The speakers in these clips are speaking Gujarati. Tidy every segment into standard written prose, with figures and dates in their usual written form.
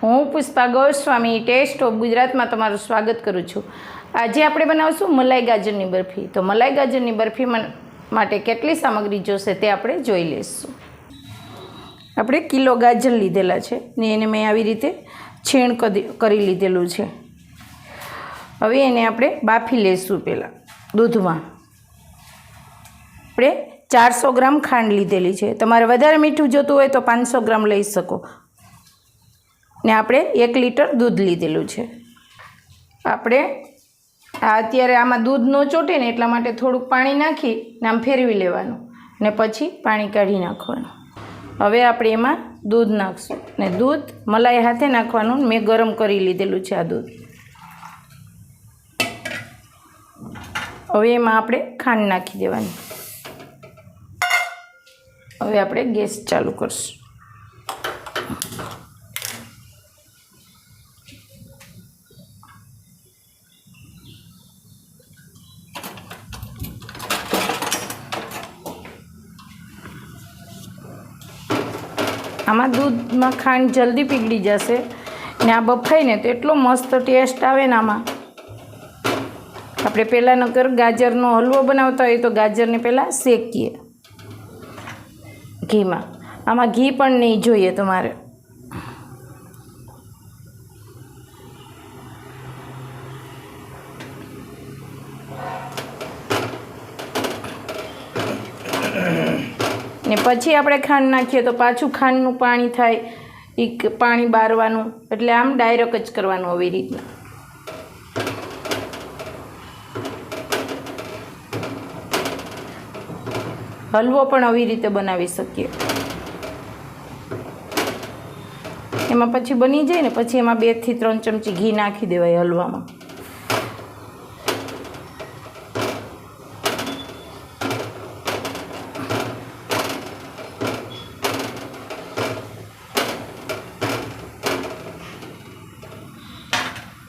હું પુષ્પા ગોસ્વામી ટેસ્ટ ઓફ ગુજરાતમાં તમારું સ્વાગત કરું છું। આજે આપણે બનાવશું મલાઈ ગાજરની બરફી। તો મલાઈ ગાજરની બરફી માટે કેટલી સામગ્રી જોશે તે આપણે જોઈ લઈશું। આપણે કિલો ગાજર લીધેલા છે ને એને મેં આવી રીતે છીણ કરી લીધેલું છે। હવે એને આપણે બાફી લઈશું। પહેલાં દૂધમાં આપણે 400 ગ્રામ ખાંડ લીધેલી છે। તમારે વધારે મીઠું જોતું હોય તો 500 ગ્રામ લઈ શકો। ને આપણે 1 લીટર દૂધ લીધેલું છે। આપણે અત્યારે આમાં દૂધ ન ચોટે ને એટલા માટે થોડુંક પાણી નાખી ને આમ ફેરવી લેવાનું ને પછી પાણી કાઢી નાખવાનું। હવે આપણે એમાં દૂધ નાખશું ને દૂધ મલાઈ હાથે નાખવાનું। મેં ગરમ કરી લીધેલું છે આ દૂધ। હવે એમાં આપણે ખાંડ નાખી દેવાની। હવે આપણે ગેસ ચાલુ કરશું। આમાં દૂધમાં ખાંડ જલ્દી પીગળી જશે ને આ બફાઈને તો એટલો મસ્ત ટેસ્ટ આવે ને આમાં। આપણે પહેલાં નકર ગાજરનો હલવો બનાવતા હોય તો ગાજરને પહેલાં શેકીએ ઘીમાં। આમાં ઘી પણ નહીં જોઈએ તમારે। ને પછી આપણે ખાંડ નાખીએ તો પાછું ખાંડનું પાણી થાય, એ પાણી બારવાનું, એટલે આમ ડાયરેક્ટ જ કરવાનું આવી રીતના। હલવો પણ આવી રીતે બનાવી શકીએ। એમાં પછી બની જાય ને પછી એમાં 2 થી 3 ચમચી ઘી નાખી દેવાય હલવામાં।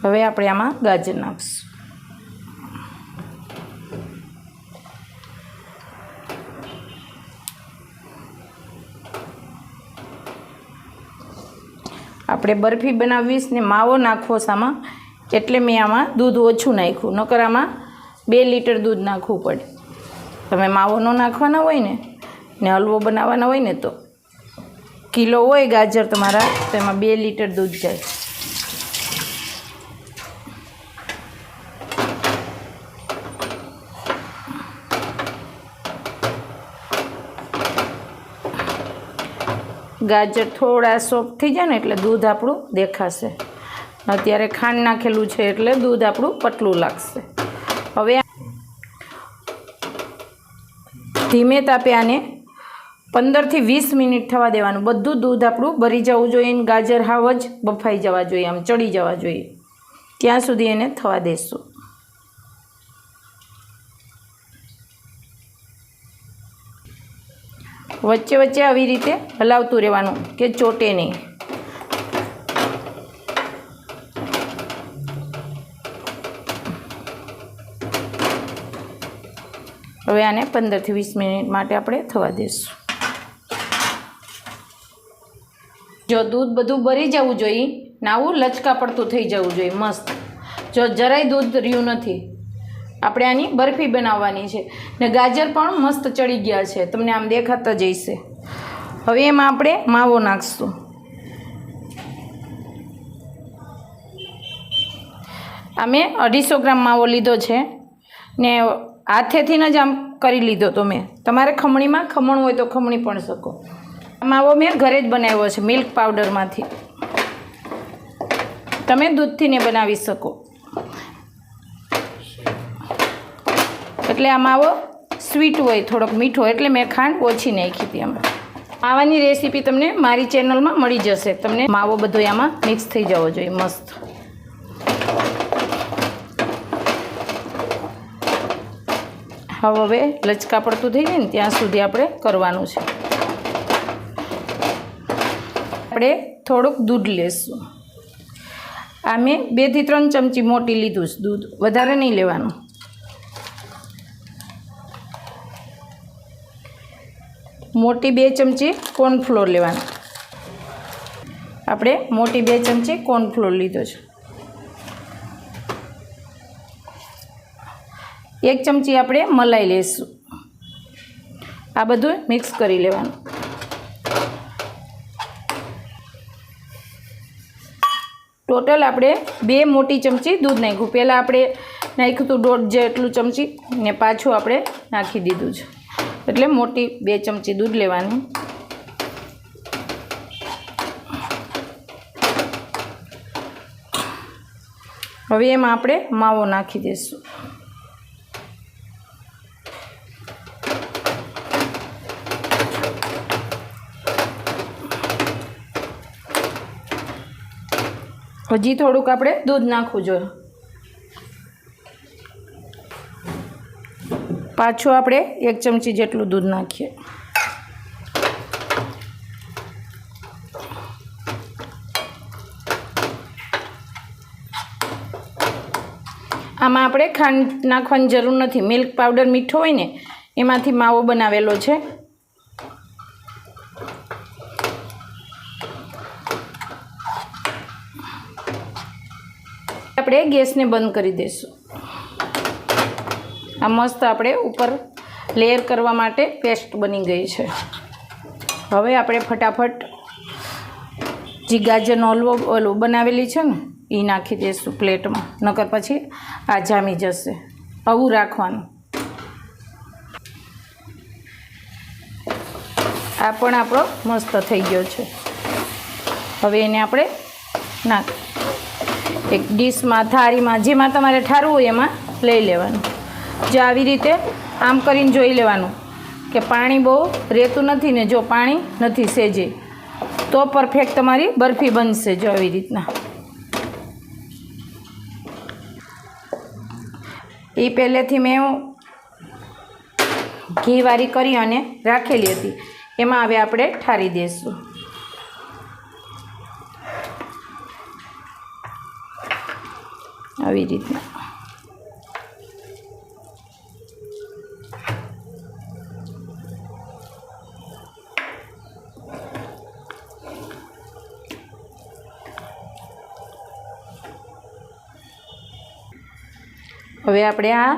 હવે આપણે આમાં ગાજર નાખીશું। આપણે બરફી બનાવીશ ને માવો નાખવો આમાં, એટલે મેં આમાં દૂધ ઓછું નાખ્યું, નકર આમાં 2 લીટર દૂધ નાખવું પડે। તમે માવો ન નાખવાના હોય ને હલવો બનાવવાનો હોય ને તો કિલો હોય ગાજર તમારા તો એમાં 2 લીટર દૂધ જાય। ગાજર થોડા સોફ્ટ થઈ જાય ને એટલે દૂધ આપણું દેખાશે। અત્યારે ખાંડ નાખેલું છે એટલે દૂધ આપણું પતલું લાગશે। હવે ધીમે તાપે આને 15 થી 20 મિનિટ થવા દેવાનું। બધું દૂધ આપણું ભરી જવું જોઈએ ને ગાજર હાવ જ બફાઈ જવા જોઈએ, આમ ચડી જવા જોઈએ, ત્યાં સુધી એને થવા દેશું। વચ્ચે વચ્ચે આવી રીતે હલાવતું રહેવાનું કે ચોટે નહીં। હવે આને 15 થી 20 મિનિટ માટે આપણે થવા દઈશું। જો દૂધ બધું ભરી જવું જોઈએ ને આવું લચકા પડતું થઈ જવું જોઈએ મસ્ત। જો જરાય દૂધ રહ્યું નથી, આપણે આની બરફી બનાવવાની છે ને ગાજર પણ મસ્ત ચડી ગયા છે, તમને આમ દેખાતા જ હશે। હવે એમાં આપણે માવો નાખીશું। આ મેં 250 ગ્રામ માવો લીધો છે ને હાથેથી જ આમ કરી લીધો તો મેં। તમારે ખમણીમાં ખમણ હોય તો ખમણી પણ શકો। આ માવો મેં ઘરે જ બનાવ્યો છે મિલ્ક પાવડરમાંથી, તમે દૂધથી ને બનાવી શકો। એટલે આ માવો સ્વીટ હોય, થોડોક મીઠો, એટલે મેં ખાંડ ઓછી નાખી હતી આમાં। માવાની રેસીપી તમને મારી ચેનલમાં મળી જશે। તમને માવો બધો આમાં મિક્સ થઈ જવો જોઈએ મસ્ત। હવે લચકા પડતું થઈ જાય ને ત્યાં સુધી આપણે કરવાનું છે। આપણે થોડુંક દૂધ લેશું। આ મેં 2 થી 3 ચમચી મોટી લીધું છે દૂધ, વધારે નહીં લેવાનું। મોટી 2 ચમચી કોર્નફ્લોર લેવાનું। આપણે મોટી 2 ચમચી કોર્નફ્લોર લીધો છે, 1 ચમચી આપણે મલાઈ લઈશું. આ બધું મિક્સ કરી લેવાનું. ટોટલ આપણે 2 મોટી ચમચી દૂધ નાખ્યું. પહેલાં આપણે નાખ્યું હતું 1.5 જેટલું ચમચી ને પાછું આપણે નાખી દીધું છે, એટલે મોટી 2 ચમચી દૂધ લેવાનું. હવે એમાં આપણે માવો નાખી દઈશું. હજી થોડુંક આપણે દૂધ નાખવું જોઈએ. પાછું આપણે 1 ચમચી જેટલું દૂધ નાખીએ. આમાં આપણે ખાંડ નાખવાની જરૂર નથી. મિલ્ક પાવડર મીઠો હોય ને એમાંથી માવો બનાવેલો છે. આપણે ગેસને બંધ કરી દઈશું. આ મસ્ત આપણે ઉપર લેયર કરવા માટે પેસ્ટ બની ગઈ છે. હવે આપણે ફટાફટ જે ગાજરનો હલવો બનાવેલી છે ને એ નાખી દઈશું પ્લેટમાં, નકર પછી આ જામી જશે. આવું રાખવાનું. આ પણ આપણો મસ્ત થઈ ગયો છે. હવે એને આપણે એક ડીશમાં, થાળીમાં, જેમાં તમારે ઠારવું હોય એમાં લઈ લેવાનું. જો આવી રીતે આમ કરીને જોઈ લેવાનું કે પાણી બહુ રહેતું નથી ને, જો પાણી નથી સેજે તો પરફેક્ટ તમારી બરફી બનશે. જો આવી રીતના. એ પહેલેથી મેં ઘીવાળી કરી અને રાખેલી હતી, એમાં હવે આપણે ઠારી દઈશું. આવી રીતના. હવે આપણે આ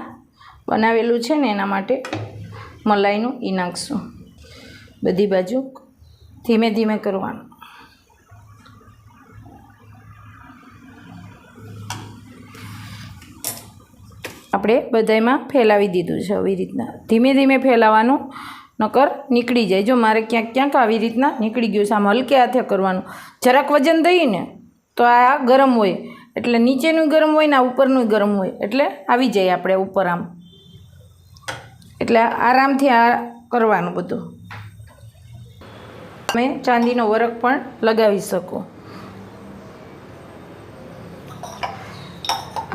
બનાવેલું છે ને એના માટે મલાઈનું ઈ નાખશું. બધી બાજુ ધીમે ધીમે કરવાનું. આપણે બધામાં ફેલાવી દીધું છે. આવી રીતના ધીમે ધીમે ફેલાવાનું, નકર નીકળી જાય. જો મારે ક્યાંક ક્યાંક આવી રીતના નીકળી ગયું છે. આમ હલકે હાથે કરવાનું. જરાક વજન દઈએ ને તો આ ગરમ હોય, એટલે નીચેનું ગરમ હોય ને આ ઉપરનું ગરમ હોય, એટલે આવી જાય આપણે ઉપર આમ. એટલે આરામથી આ કરવાનું બધું. તમે ચાંદીનો વરખ પણ લગાવી શકો.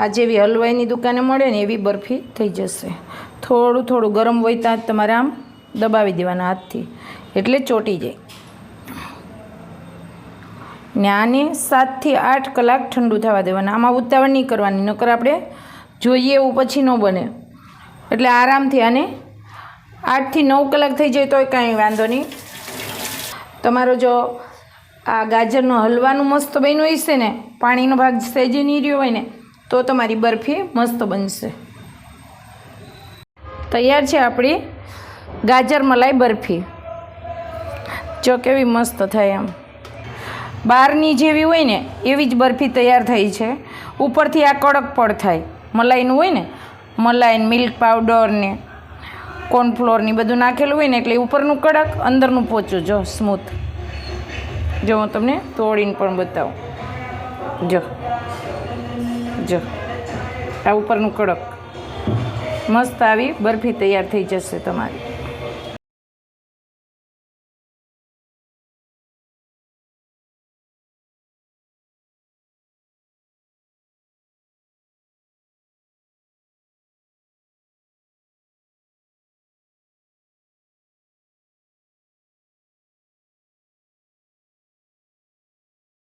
આ જેવી હલવાઈની દુકાને મળે ને એવી બરફી થઈ જશે. થોડું થોડું ગરમ હોય ત્યાં તમારે આમ દબાવી દેવાના હાથથી, એટલે ચોંટી જાય. ને આને 7 થી 8 કલાક ઠંડુ થવા દેવાના. આમાં ઉતાવળ નહીં કરવાની, નકર આપણે જોઈએ એવું પછી ન બને. એટલે આરામથી આને 8 થી 9 કલાક થઈ જાય તોય કાંઈ વાંધો નહીં. તમારો જો આ ગાજરનો હલવાનું મસ્ત બન્યું હશે ને, પાણીનો ભાગ સહેજે નહીં રહ્યો હોય ને, તો તમારી બરફી મસ્ત બનશે. તૈયાર છે આપણી ગાજર મલાઈ બરફી. જો કેવી મસ્ત થાય. આમ બહારની જેવી હોય ને એવી જ બરફી તૈયાર થઈ છે. ઉપરથી આ કડક પડ થાય. મલાઈનું હોય ને, મલાઈ, મિલ્ક પાવડર ને કોર્નફ્લોરની બધું નાખેલું હોય ને, એટલે ઉપરનું કડક, અંદરનું પોચું. જો સ્મૂથ. જો હું તમને તોડીને પણ બતાવું. જો આ ઉપરનું કડક. મસ્ત આવી બરફી તૈયાર થઈ જશે તમારી.